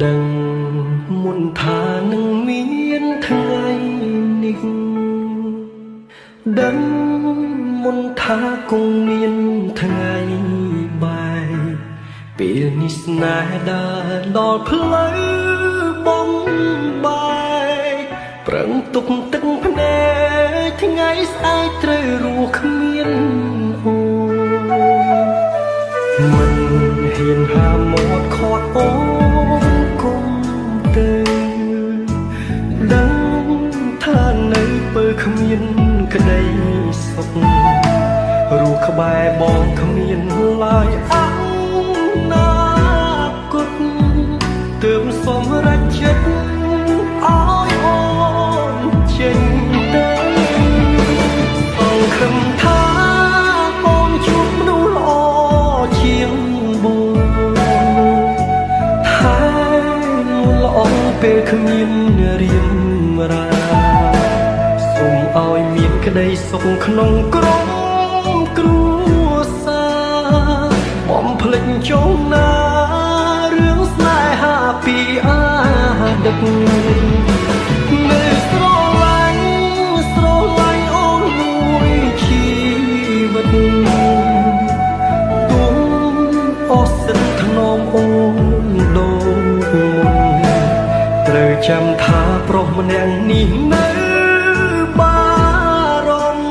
ដឹងមុនថានឹងមានថ្ងៃនេះដឹងមុនថាគង់មានថ្ងៃបែកពេលនេះស្នេហ៍ដើរដល់ផ្លូវបំបែកប្រឹងទុកទឹកភ្នែកថ្ងៃស្អែកត្រូវរស់គ្មានអូនមិនហ៊ានហាមាត់ខាត់អូនគុំទៅដឹងថានៅពើគ្មានក្តីសុខរស់ក្បែរបងគ្មានឡើយអនាគតទើបសូមរចិត្តឲ្យអូនចេញទៅអង្ឃឹមថាអូនជួបមនុស្សល្អជាងបងហើយល្អពេលគ្មានរៀបរាសូមឲ្យមានក្តីសុខក្នុងក្រុមគ្រួសារបំភ្លេចចុងណារឿងស្នេហាពីអាដឹកនៅស្រឡាញ់អូនមួយជីវិតទូអស់សិនថ្នមអូនដូចមុនត្រូវចាំថាប្រុសម្នាក់នេះនៅបារម្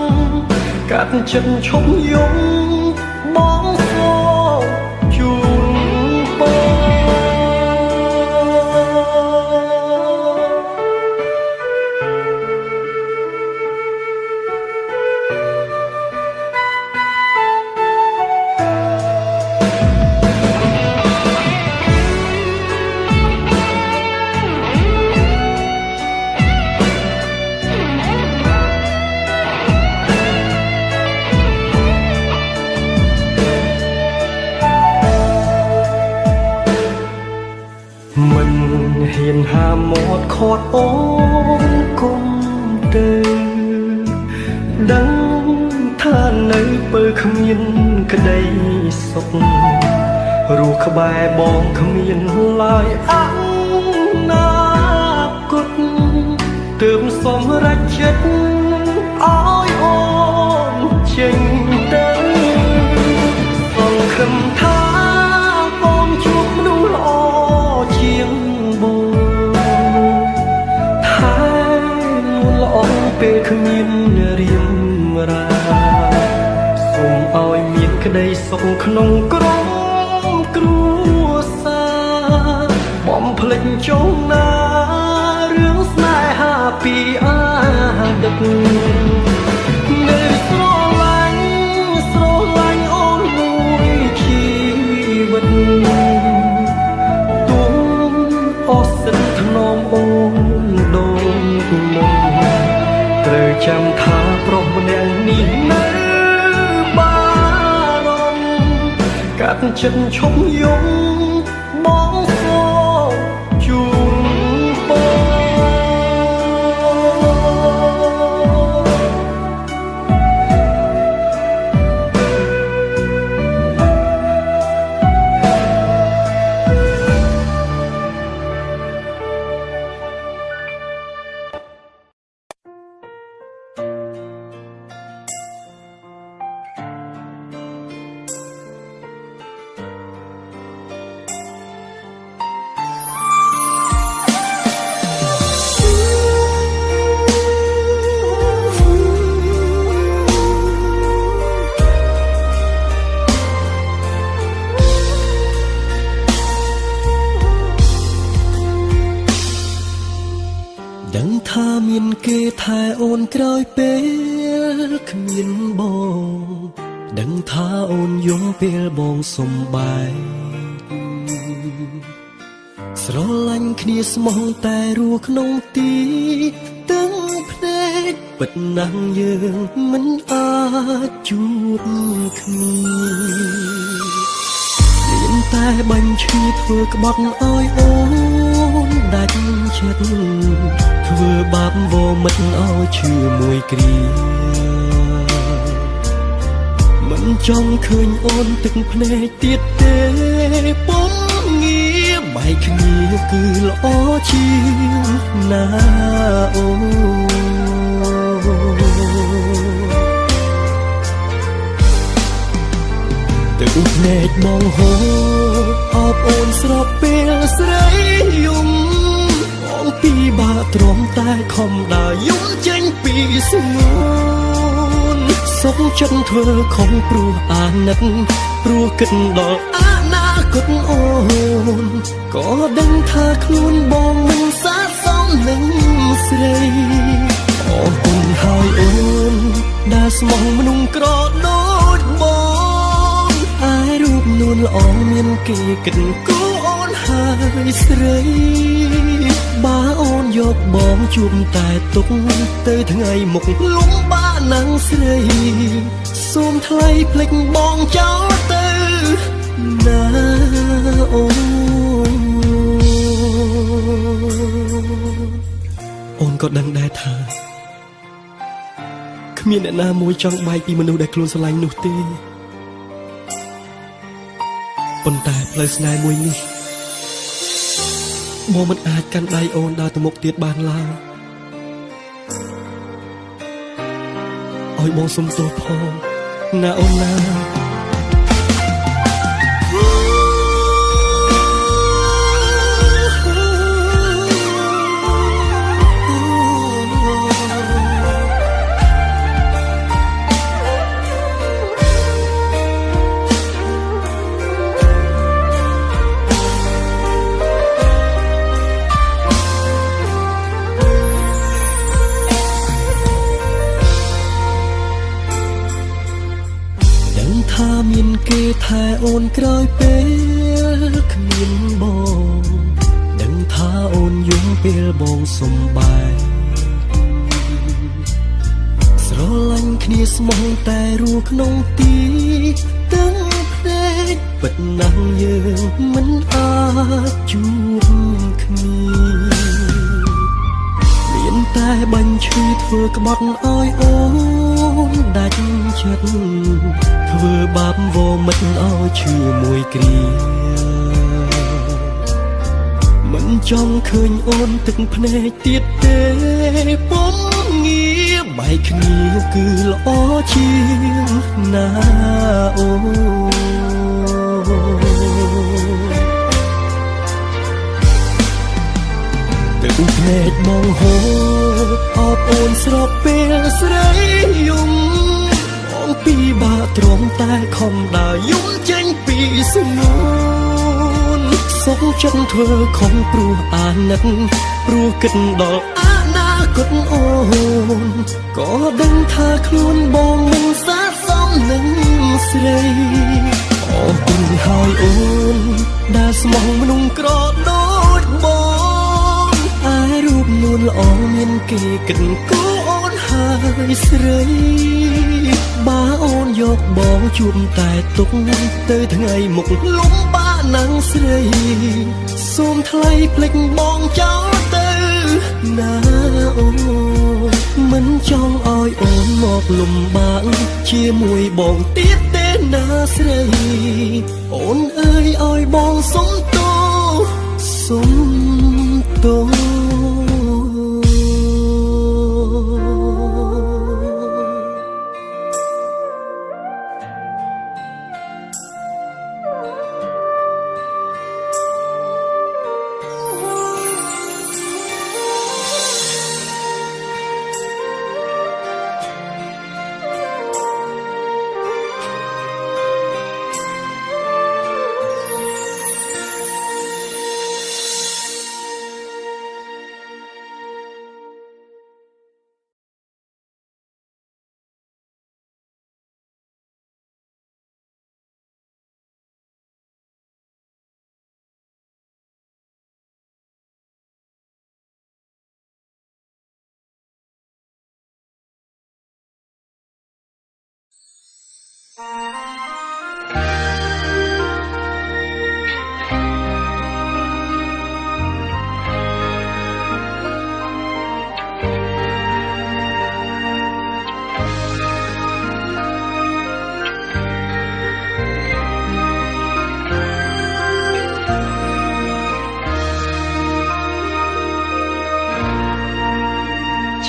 ភកាត់ចិត្តឈប់យំបងសូមជូនពរមិនហ៊ានហាមាត់ខាត់អូនគុំទៅដឹងថានៅពើគ្មានក្តីសុខរស់ក្បែរបងគ្មានឡើយអនាគតទើបសូមរចិត្តឲ្យអូនចេញទៅអង្ឃឹមថាអូនជួបមនុស្សល្អជាងបងហើយល្អពេលគ្មានរៀបរាសូមឲ្យមានក្តីសុខក្នុងក្រុមគ្រួសារបំភ្លេចចុងណារឿងស្នេហាពីអាដឹកនៅស្រឡាញ់អូនមួយជីវិតអស់សិនថ្នមអូនដូចមុនត្រូវចាំថាប្រុសម្នាក់នេះនៅបារម្ភកាត់ចិត្តឈប់យំបងសូមជូនពរដឹងថាមានគេថែអូនក្រោយពេលគ្មានបងដឹងថាអូនយំពេលបងសុំបាយស្រឡាញ់គ្នាស្មោះតែរស់ក្នុងទីទឹកភ្នែកពិតណាស់យើងមិនអាចជួបគ្នាមានតែបាញ់ឈឺធ្វើក្បត់ឲ្យអូនដាច់ចិត្តធ្វើបាបវមិតឲ្យឈឺមួយគ្រាមិនចង់ឃើញអូនទឹកភ្នែកទៀតទេពុំងារបែកគ្នា គឺល្អជាងណាអូទឹកភ្នែកបងហូរអបអូនស្របពេលស្រីយំបងពីបាទ្រាំតែខំដើរយំចេញពីស្ងួនសុខចិត្តធ្វើខំព្រោះអាណិតព្រោះគិតដល់អនាគតអូនក៏ដឹងថាខ្លួនបងមិនសាសមនឹងស្រីអរគុណហើយអូនដែលស្មោះមនុស្សក្រដូចបងអាយរូបនួនល្អមានគេគិតគូអូនហើយស្រីបើអូនយកបងជួបតែទុកទៅថ្ងៃមុខលំបាកណាំងស្រីសូមថ្លៃភ្លេចបងចោលទៅណាអូនក៏ដឹងដែរថាគ្មានអ្នកណាមួយចង់បែកពីមនុស្សដែលខ្លួនស្រឡាញ់នោះទេប៉ុន្តែផ្លូវស្នេហ៍មួយនេះបងមិនអាចកាន់ដៃអូនដើរទៅមុខទៀតបានឡើយឲ្យបងសុំទោសផងណាអូនណាថាមានគេថែអូនក្រោយពេលគ្មានបងដឹងថាអូនយំពេលបងសុំបាយស្រឡាញ់គ្នាស្មោះតែរੂក្នុងទីទាំងភ្នែកពិតណាស់យើងមិនអាចជួបគ្នាមានតែបាញ់ឈឺធ្វើក្បត់ឲ្យអូនដាច់ចិត្តធ្វើបាបវមិតឲ្យឈឺមួយគ្រាមិនចង់ឃើញអូនទឹកភ្នែកទៀតទេពុំងារបែកគ្នាគឺល្អជាងណាអូទឹកភ្នែកបងហូរអបអូនស្របពេលស្រីយំពីបាទ្រាំតែខំដើរយំចេញពីស្ងួនសុខចិត្តធ្វើខំព្រោះអាណិតព្រោះគិតដល់អនាគតអូនក៏ដឹងថាខ្លួនបងមិនសាសមនឹងស្រីអរគុណហើយអូនដែលស្មោះមនុស្សក្រដូចបងអាយរូបនួនល្អមានគេគិតគូអូនហើយស្រីបើអូនយកបងជួបតែទុកទៅថ្ងៃមុខលំបាកណាំងស្រីសូមថ្លៃភ្លេចបងចោលទៅណាអូនមិនចង់ឲ្យអូនមកលំបាកជាមួយបងទៀតទេណាស្រីអូនអើយឲ្យបងសុំទោសសុំទោស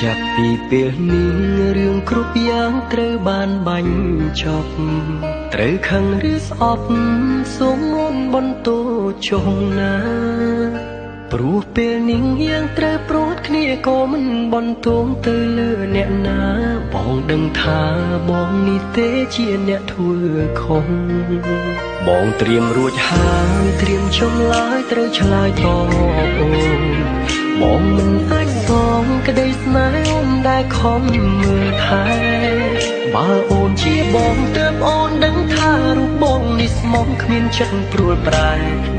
ចាប់ពីពេលនេះរឿងគ្រប់យ៉ាងត្រូវបានបាញ់ចប់ត្រូវខឹងឬស្អប់សូមមុនបន្តចុងណាព្រោះពេលនេះយ៉ាងត្រូវព្រួតគ្នាក៏មិនបន្តទៅលើអ្នកណាបងដឹងថាបងនេះទេជាអ្នកធ្វើខុសបងត្រៀមរួចហើយត្រៀមចំឡើយត្រូវឆ្លើយតបអូនបងមិនអាចសងក្តីស្នេហ៍អូនដែលខំមើលថែបើអូនជាបងទើបអូនដឹងថារូបបងនេះស្មងគ្មានចិត្តព្រួលប្រែ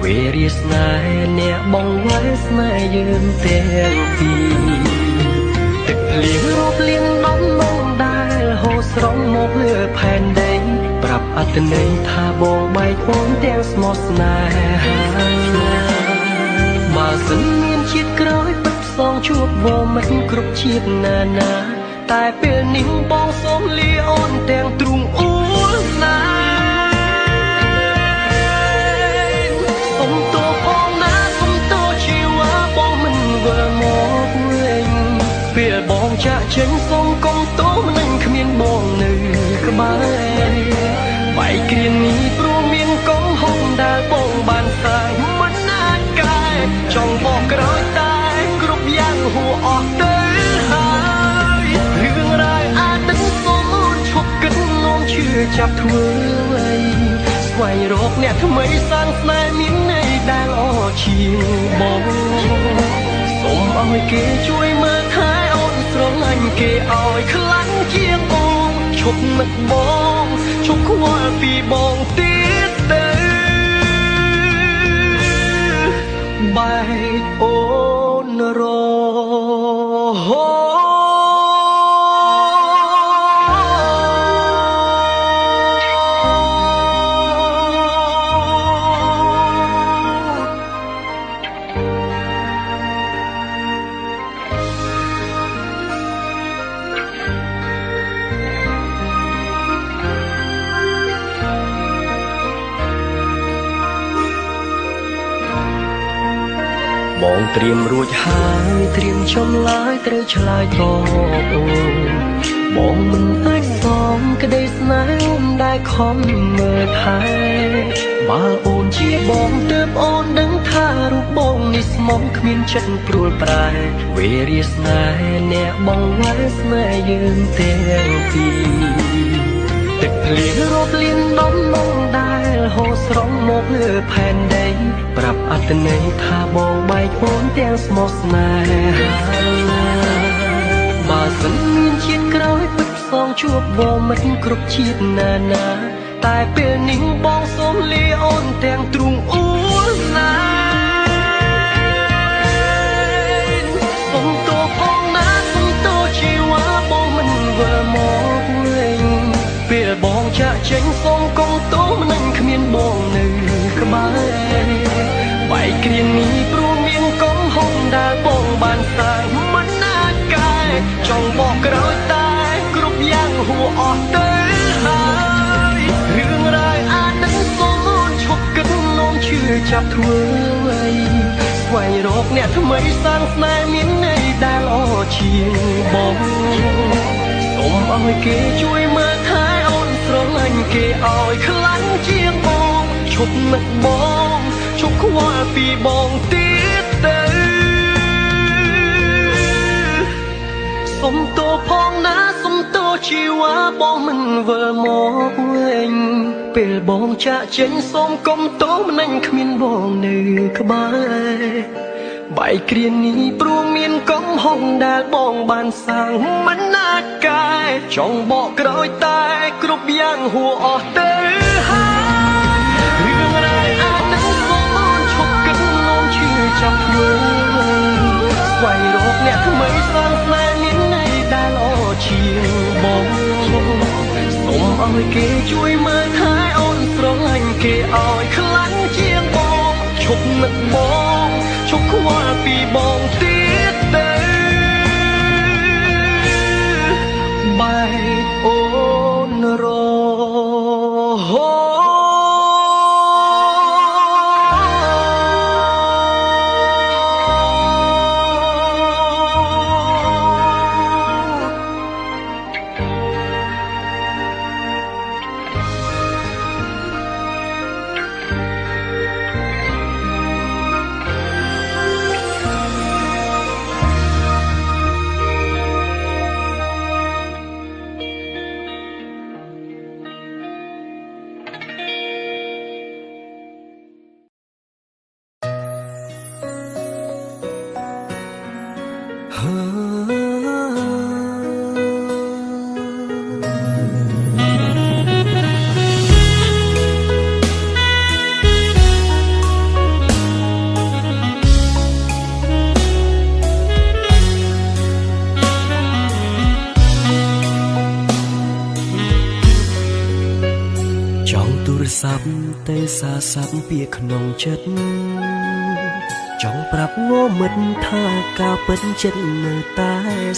វេរាស្នេហ៍អ្នកបងវ៉ែស្នេហ៍យើងទាំងពីរទឹកភ្លៀងរកលៀងដំណងដែលហូរស្រង់មកលើផែនដីប្រាប់អត្តន័យថាបងបែកអូនទាំងស្មោះស្នេហាបើសិនមានជាតិក្រោយពិតផ្សងជួបវមិនគ្រប់ជាតិណាណាតែពេលនេះបងសូមលាអូនទាំងទ្រូងអួលណាសុំទោសផងណាសុំទោសជីវ៉ាបងមិនវិលមកវិញពេលបងចាក់ចេញសុំកុំទោសមិនគ្មានបងនៅក្បែរបែកគ្រានេះព្រោះមានកំហុសដែលបងបានសាងមិនអាចកែចង់បកក្រោយតែគ្រប់យ៉ាងហួអស់ទៅហើយរឿងរ៉ាវអាចទឹកសូមអូនឈប់គិតនោមជឿចាប់ធ្វើអ្វីស្វែងរកអ្នកថ្មីសាងស្នេហ៍មានន័យដែលអជាងបងសូមឲ្យគេជួយមើលថែអូនស្រឡាញ់គេឲ្យខ្លាំងជាងអូនឈប់នឹកបងឈប់ខ្វល់ពីបងទៀតទៅបែកអូនរហូតបងត្រៀមរួចហើយត្រៀមចំឡើយត្រូវឆ្លើយតបអូនបងមិនអាចសងក្តីស្នេហ៍អូនដែលខំមើលថែបើអូនជាបងទើបអូនដឹងថារូបបងនេះស្មងគ្មានចិត្តព្រួលប្រែវេរាស្នេហ៍អ្នកបងវ៉ែស្នេហ៍យើងទាំងពីរទឹកភ្លៀងរកលៀងដំណងដែលហូរស្រង់មកលើផែនដីប្រាប់អត្តន័យថាបងបែកអូនទាំងស្មោះស្នេហាបើសិនមានជាតិក្រោយពិតផ្សងជួបបងមិនគ្រប់ជាតិណាណាតែពេលនេះបងសូមលាអូនទាំងទ្រូងអួលណាសុំទោសផងណាសុំទោសជីវ៉ាបងមិនវិលមកវិញពេលបងចាក់ចេញសូមកុំទោសមិនគ្មានបងនៅក្បែរបែកគ្រានេះព្រោះមានកំហុសដែលបងបានសាងមិនអាចកែចង់បកក្រោយតែគ្រប់យ៉ាងហួអស់ទៅហើយរឿងរ៉ាវអាចនឹងសូមអូនឈប់គិតនោមជឿចាប់ធ្វើអ្វីស្វែងរកអ្នកថ្មីសាងស្នេហ៍មានន័យដែលអជាងបងសូមឲ្យគេជួយមើលថែអូនស្រឡាញ់គេឲ្យខ្លាំងជាងបងឈប់នឹកបងឈប់ខ្វល់ពីបងទៀតទៅសុំទោសផងណាសុំទោសជីវ៉ាបងមិនវិលមកវិញពេលបងចាក់ចេញសូមកុំទោសមិនគ្មានបងនៅក្បែរបែកគ្រានេះព្រោះមានកំហុសដែលបងបានសាងមិនអាចកែចង់បកក្រោយតែគ្រប់យ៉ាងហួអស់ទៅហើយរឿងរ៉ាវអាចនឹងសូមអូនឈប់គិតនោមជឿចាប់ធ្វើស្វែងរកអ្នកថ្មីសាងស្នេហ៍មានន័យដែលអជាងបងសូមឲ្យគេជួយមើលថែអូនស្រឡាញ់គេឲ្យខ្លាំងជាងបងឈប់នឹកបងឈប់ខ្វល់ពីបងទៀតទៅបែកអូនរហូត ចង់ទូរស័ព្ទតែសារស័ព្ទពីក្នុងចិត្តចង់ប្រាប់ងមិត្តថាការពិតចិត្តនៅតែ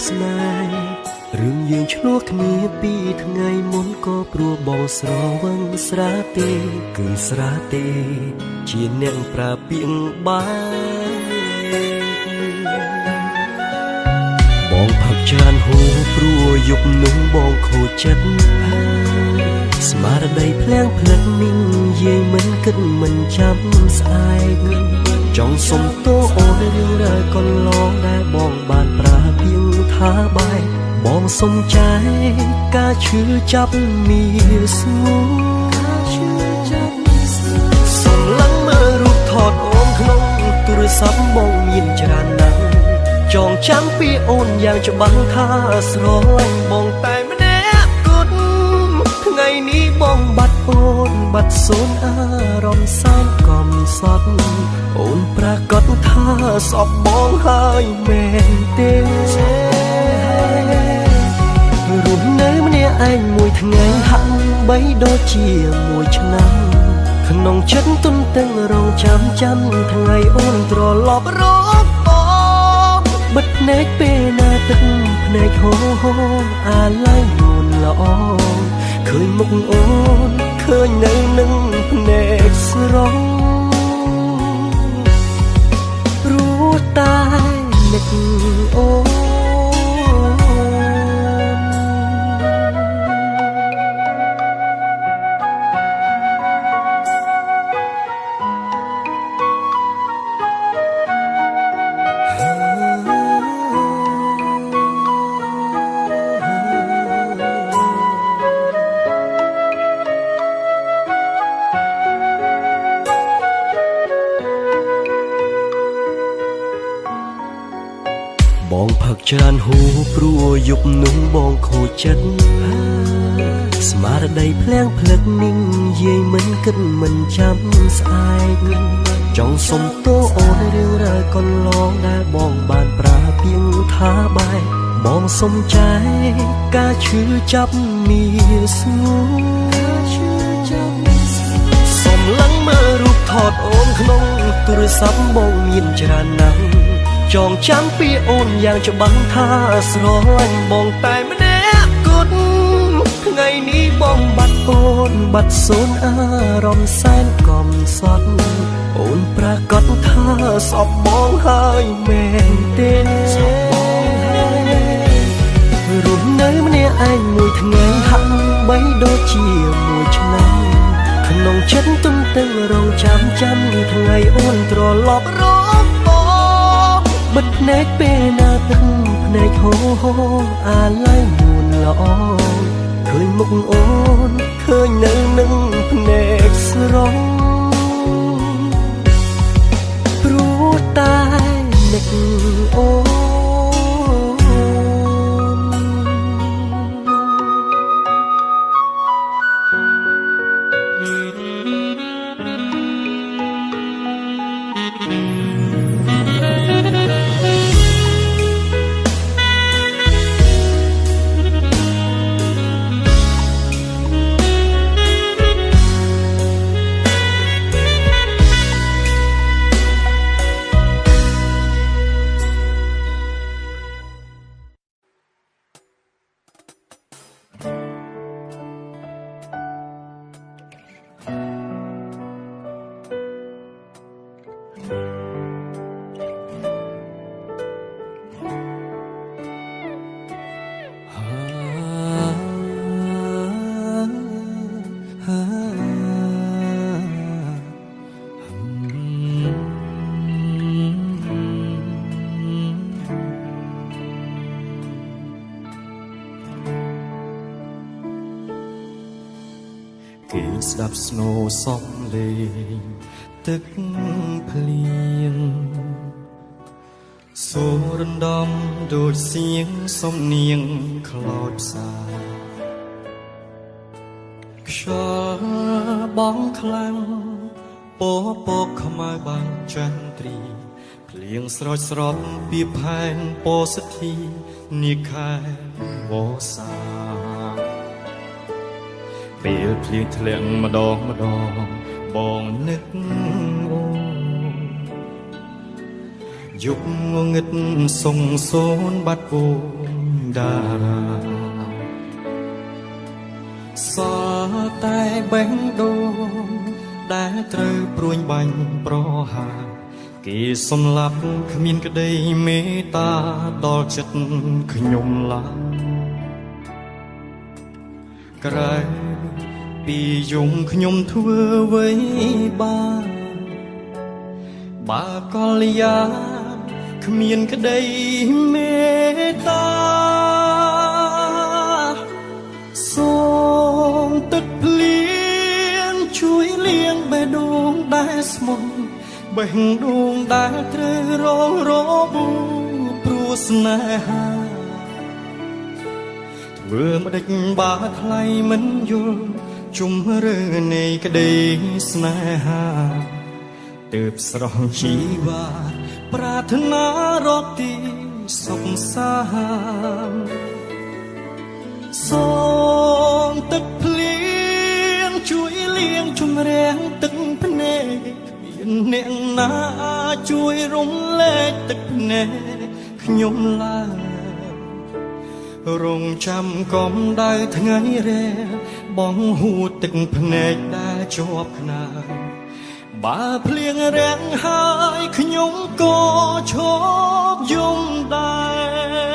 ស្នេហ៍រឿងយើងឆ្លោះគ្នាពីថ្ងៃមុនក៏ព្រោះបងស្រវឹងស្រាទេគឺស្រាទេជាអ្នកប្រើពាក្យបាយបងផឹកច្រើនហូរព្រោះយប់នោះបងខូចចិត្តស្មារតីភ្លាំងភ្លឹកមីងយាយមិនគិតមិនចាំស្អែកចង់សុំទោសអូនរឿងរ៉ាវកន្លងដែលបងបានប្រាទៀងថាបាយបងសុំចែកការឈឺចាប់មានស្ងួនសុំឡើងមើលរូបថតអូនក្នុងទូរស័ព្ទបងមានច្រើនណាស់ចងចាំពីអូនយ៉ាងច្បាស់ថាស្រឡាញ់បងតែម្នាក់គត់ថ្ងៃនេះបងបាត់អូនបាត់សូនអារម្មណ៍សែនកំសត់អូនប្រកាសថាសពបងហើយមែនទេរស់នៅម្នាក់ឯងមួយថ្ងៃហាក់បីដូចជាមួយឆ្នាំក្នុងចិត្តទុនទាំងរងចាំថ្ងៃអូនត្រឡប់រកបងបិទភ្នែកពេលណាទឹកភ្នែកហូរអាឡ័យនួនល្អឃើញមុខអូនឃើញនៅនឹងភ្នែកស្រស់ព្រោះតែនឹកអូនបងផឹកច្រើនហូរព្រោះយប់នោះបងខូចចិត្តស្មារតីភ្លាំងភ្លឹកមីងយាយមិនគិតមិនចាំស្អែកចង់សុំទោសអូនរឿងរ៉ាវកន្លងដែលបងបានប្រាទៀងថាបាយបងសុំចែកការឈឺចាប់មានស្ងួនសុំឡើងមើលរូបថតអូនក្នុងទូរស័ព្ទបងមានច្រើនណាស់ចងចាំពីអូនយ៉ាងច្បាស់ថាស្រឡាញ់បងតែម្នាក់គត់ថ្ងៃនេះបងបាត់អូនបាត់សូនអារម្មណ៍សែនកំសត់អូនប្រកាសថាសពបងហើយមែនទេរស់នៅម្នាក់ឯងមួយថ្ងៃហាក់បីដូចជាមួយឆ្នាំក្នុងចិត្តទុំទាំងរងចាំថ្ងៃអូនត្រឡប់រកបិទភ្នែកពេលណាទឹកភ្នែកហូរអាឡ័យនួនល្អឃើញមុខអូនឃើញនៅនឹងភ្នែកស្រស់ព្រោះតែនឹកអូនគេស្ដាប់ស្នូសំលេងទឹកភ្លៀង សូរណ្ដំដូចសៀងសំនៀងខ្លោចផ្សាខ្យល់បងខ្លាំងពពកខ្មៅបាំងចន្ទ្រីភ្លៀងស្រោចស្រពពីផែនពោធិ៍សិទ្ធិនាខែវស្សាពេលភ្លៀងធ្លាក់ម្ដងបងនឹកអូយុគងងឹតសងសូនបាត់ពូតារាសល់តែបេះដូងដែលត្រូវព្រួញបាញ់ប្រហាគេសំឡាប់គ្មានក្តីមេត្តាដល់ចិត្តខ្ញុំឡើយក្រៅពីយំខ្ញុំធ្វើអ្វីបើកលយាគ្មានក្តីមេត្តាសូមទឹកភ្លៀងជួយលាងបេះដូងដែលស្មុំបេះដូងដែលត្រូវរងរបួសព្រោះស្នេហាធ្វើម្ដេចបើថ្លៃមិនយល់ជុំរើនៃក្តីស្នេហាទើបស្រស់ជីវ៉ាប្រាថ្នារកទីសុខសាន្តសូមទឹកភ្លៀងជួយលាងជម្រះទឹកភ្នែកគ្មានអ្នកណាជួយរំលែកទឹកភ្នែកខ្ញុំឡើយរងចាំកំដៅថ្ងៃរះបងហួតទឹកភ្នែកដែលជាប់ខ្នើយបើភ្លៀងរាំងហើយខ្ញុំក៏ឈប់យំដែរ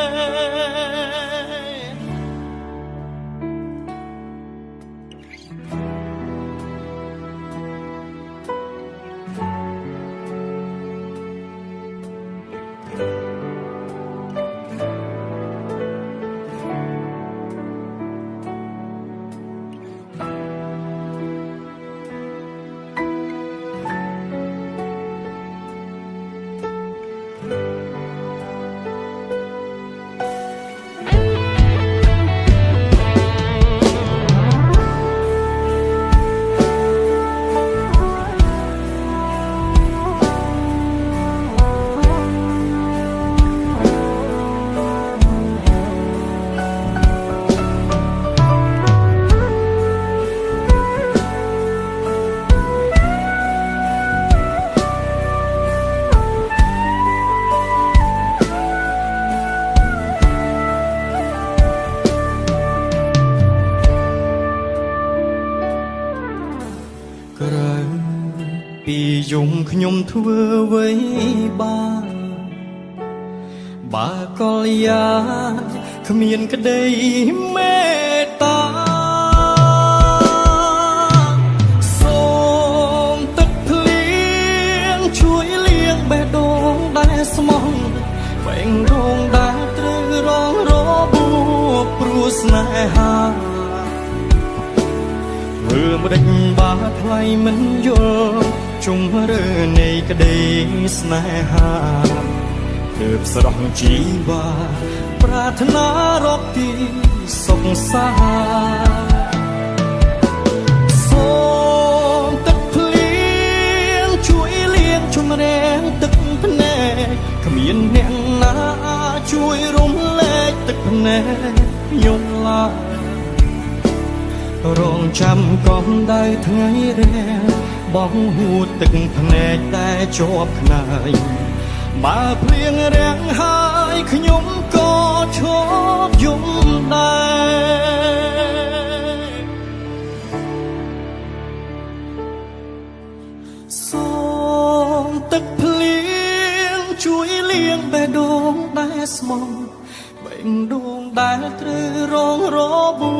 ក្រៅពីយំខ្ញុំធ្វើអ្វីបើកលយាគ្មានក្តីមេត្តាសូមទឹកភ្លៀងជួយលាងបេះដូងដែលស្មោះបេះដូងដែលត្រូវរងរបួសព្រោះស្នេហាធ្វើម្ដេចបើថ្លៃមិនយល់ជុំរើនៃក្តីស្នេហាទើបស្រស់ជីវ៉ាប្រាថ្នារកទីសុខសាន្តសូមទឹកភ្លៀងជួយលាងជម្រះទឹកភ្នែកគ្មានអ្នកណាជួយរំលែកទឹកភ្នែកខ្ញុំឡើយរងចាំកំដៅថ្ងៃរះបងហួតទឹកភ្នែកតែជាប់ខ្នើយបើភ្លៀងរាំងហើយខ្ញុំក៏ឈប់យំដែរសូមទឹកភ្លៀងជួយលាងបេះដូងដែលស្មោះបេះដូងដែលត្រូវរងរបួ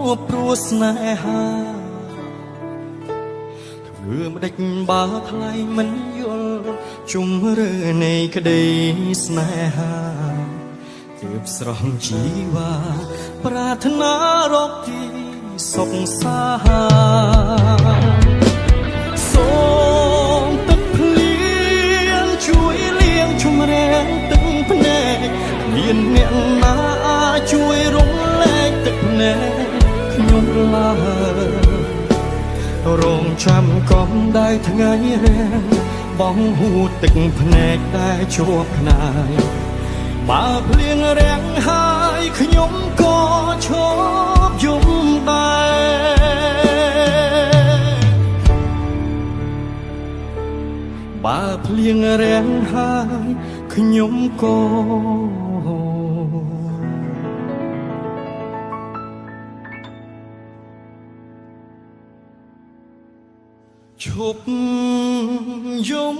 សព្រោះស្នេហាធ្វើម្ដេចបើថ្លៃមិនយល់ជុំរើនៃក្តីស្នេហាទើបស្រស់ជីវ៉ាប្រាថ្នារកទីសុខសាន្តសូមទឹកភ្លៀងជួយលាងជម្រះទឹក មានអ្នកណាជួយរំលែកទឹកភ្នែកខ្ញុំឡើយរងចាំកំដៅថ្ងៃរាំងបងហួតទឹកភ្នែកតែជាប់ខ្នើយបើភ្លៀងរាំងហើយខ្ញុំក៏ឈប់យំដែរបើភ្លៀងរាំងហើយខ្ញុំក៏ឈប់យំ